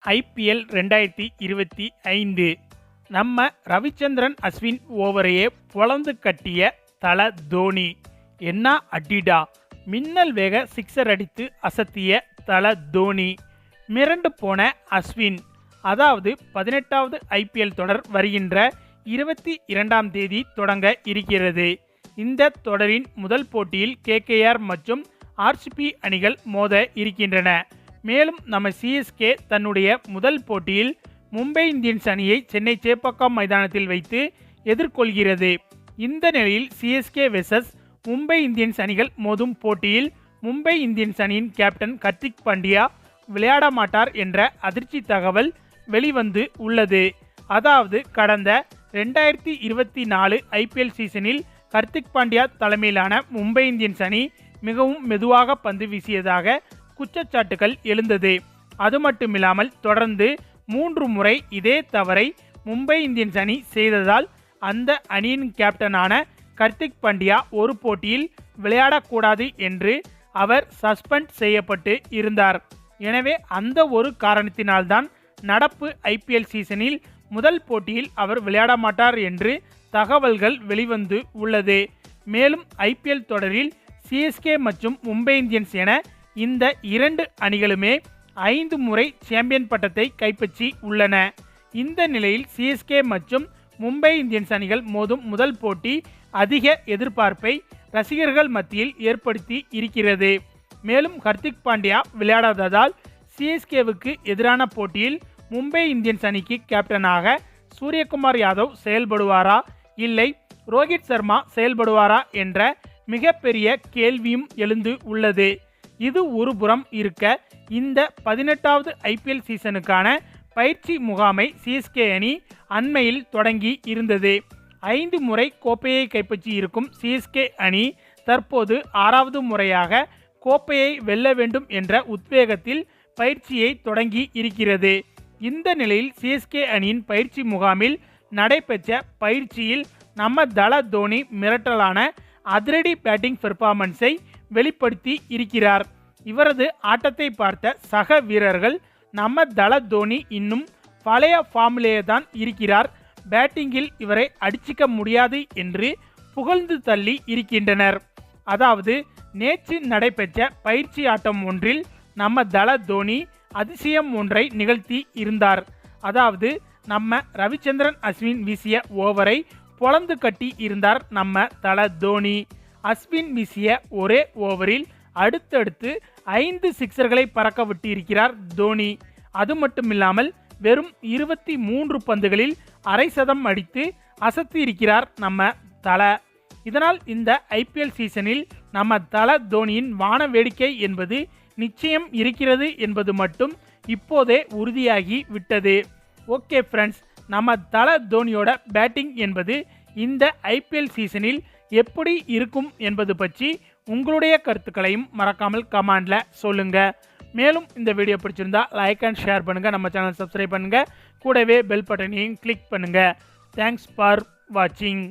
IPL 2025 நம்ம ரவிச்சந்திரன் அஸ்வின் ஓவரையே பொளந்து கட்டிய தல தோனி. என்ன அடிடா, மின்னல் வேக சிக்ஸர் அடித்து அசத்திய தல தோனி. மிரண்டு போன அஸ்வின். அதாவது 18வது IPL தொடர் வருகின்ற 22ஆம் தேதி தொடங்க இருக்கிறது. இந்த தொடரின் முதல் போட்டியில் KKR மற்றும் RCB அணிகள் மோத இருக்கின்றன. மேலும் நம்ம CSK தன்னுடைய முதல் போட்டியில் மும்பை இந்தியன்ஸ் அணியை சென்னை சேப்பாக்கம் மைதானத்தில் வைத்து எதிர்கொள்கிறது. இந்த நிலையில் CSK வெர்சஸ் மும்பை இந்தியன்ஸ் அணிகள் மோதும் போட்டியில் மும்பை இந்தியன்ஸ் அணியின் கேப்டன் ஹர்திக் பாண்டியா விளையாட மாட்டார் என்ற அதிர்ச்சி தகவல் வெளிவந்து உள்ளது. அதாவது கடந்த 2024 IPL சீசனில் ஹர்திக் பாண்டியா தலைமையிலான மும்பை இந்தியன்ஸ் அணி மிகவும் மெதுவாக பந்து வீசியதாக குற்றச்சாட்டுகள் எழுந்தது. அது மட்டுமில்லாமல் தொடர்ந்து 3 முறை இதே தவறை மும்பை இந்தியன்ஸ் அணி செய்ததால் அந்த அணியின் கேப்டனான ஹர்திக் பாண்டியா ஒரு போட்டியில் விளையாடக்கூடாது என்று அவர் சஸ்பெண்ட் செய்யப்பட்டு இருந்தார். எனவே அந்த ஒரு காரணத்தினால்தான் நடப்பு IPL சீசனில் முதல் போட்டியில் அவர் விளையாட மாட்டார் என்று தகவல்கள் வெளிவந்து உள்ளது. மேலும் IPL தொடரில் CSK மற்றும் மும்பை இந்தியன்ஸ் என இந்த 2 அணிகளுமே 5 முறை சாம்பியன் பட்டத்தை கைப்பற்றி உள்ளன. இந்த நிலையில் CSK மற்றும் மும்பை இந்தியன்ஸ் அணிகள் மோதும் முதல் போட்டி அதிக எதிர்பார்ப்பை ரசிகர்கள் மத்தியில் ஏற்படுத்தி இருக்கிறது. மேலும் ஹர்திக் பாண்டியா விளையாடாததால் CSKவுக்கு எதிரான போட்டியில் மும்பை இந்தியன்ஸ் அணிக்கு கேப்டனாக சூரியகுமார் யாதவ் செயல்படுவாரா இல்லை ரோஹித் சர்மா செயல்படுவாரா என்ற மிகப்பெரிய கேள்வியும் எழுந்து உள்ளது. இது ஒருபுறம் இருக்க, இந்த 18வது IPL சீசனுக்கான பயிற்சி முகாமை CSK அணி அண்மையில் தொடங்கி இருந்தது. 5 முறை கோப்பையை கைப்பற்றி இருக்கும் CSK அணி தற்போது 6வது முறையாக கோப்பையை வெல்ல வேண்டும் என்ற உத்வேகத்தில் பயிற்சியை தொடங்கி இருக்கிறது. இந்த நிலையில் CSK அணியின் பயிற்சி முகாமில் நடைபெற்ற பயிற்சியில் நம்ம தல தோனி மிரட்டலான அதிரடி பேட்டிங் பெர்ஃபார்மன்ஸை வெளிப்படுத்தி இருக்கிறார். இவரது ஆட்டத்தை பார்த்த சக வீரர்கள் நம்ம தல தோனி இன்னும் பழைய ஃபார்மிலே தான் இருக்கிறார், பேட்டிங்கில் இவரை அடிச்சிக்க முடியாது என்று புகழ்ந்து தள்ளி இருக்கின்றனர். அதாவது நேற்று நடைபெற்ற பயிற்சி ஆட்டம் ஒன்றில் நம்ம தல தோனி அதிசயம் ஒன்றை நிகழ்த்தி இருந்தார். அதாவது நம்ம ரவிச்சந்திரன் அஸ்வின் வீசிய ஓவரை பொளந்து கட்டி இருந்தார் நம்ம தல தோனி. அஸ்வின் வீசிய ஒரே ஓவரில் அடுத்தடுத்து 5 சிக்ஸர்களை பறக்க விட்டு இருக்கிறார் தோனி. அது மட்டுமில்லாமல் வெறும் 23 பந்துகளில் அரை சதம் அடித்து அசத்தி இருக்கிறார் நம்ம தல. இதனால் இந்த IPL சீசனில் நம்ம தல தோனியின் வான வேடிக்கை என்பது நிச்சயம் இருக்கிறது என்பது மட்டும் இப்போதே உறுதியாகி விட்டது. ஓகே ஃப்ரெண்ட்ஸ், நம்ம தல தோனியோட பேட்டிங் என்பது இந்த IPL சீசனில் எப்படி இருக்கும் என்பது பற்றி உங்களுடைய கருத்துக்களையும் மறக்காமல் கமெண்ட்ல சொல்லுங்க. மேலும் இந்த வீடியோ பிடிச்சிருந்தா லைக் அண்ட் ஷேர் பண்ணுங்க, நம்ம சேனல் சப்ஸ்கிரைப் பண்ணுங்க, கூடவே பெல் பட்டனையும் கிளிக் பண்ணுங்க. தேங்க்ஸ் ஃபார் வாட்சிங்.